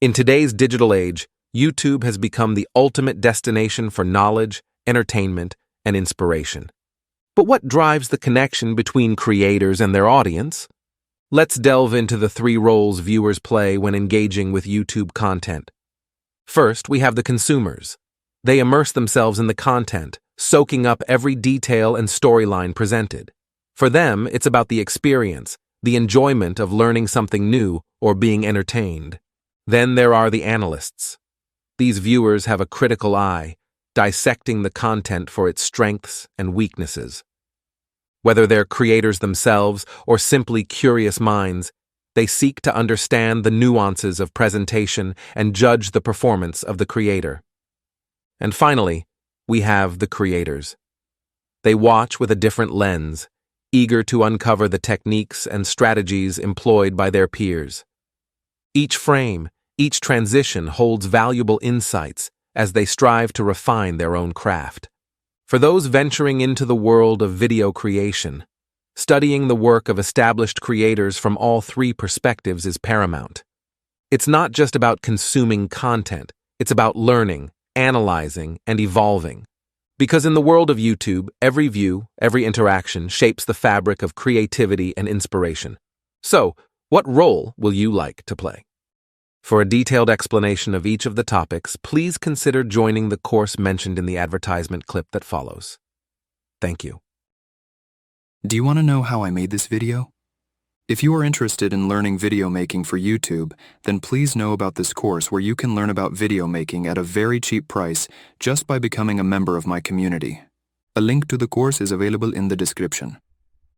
In today's digital age, YouTube has become the ultimate destination for knowledge, entertainment, and inspiration. But what drives the connection between creators and their audience? Let's delve into the three roles viewers play when engaging with YouTube content. First, we have the consumers. They immerse themselves in the content, soaking up every detail and storyline presented. For them, it's about the experience, the enjoyment of learning something new or being entertained. Then there are the analysts. These viewers have a critical eye, dissecting the content for its strengths and weaknesses. Whether they're creators themselves or simply curious minds, they seek to understand the nuances of presentation and judge the performance of the creator. And finally, we have the creators. They watch with a different lens, eager to uncover the techniques and strategies employed by their peers. Each frame, each transition holds valuable insights as they strive to refine their own craft. For those venturing into the world of video creation, studying the work of established creators from all three perspectives is paramount. It's not just about consuming content, it's about learning, analyzing, and evolving. Because in the world of YouTube, every view, every interaction shapes the fabric of creativity and inspiration. So, what role will you like to play? For a detailed explanation of each of the topics, please consider joining the course mentioned in the advertisement clip that follows. Thank you. Do you want to know how I made this video? If you are interested in learning video making for YouTube, then please know about this course where you can learn about video making at a very cheap price just by becoming a member of my community. A link to the course is available in the description.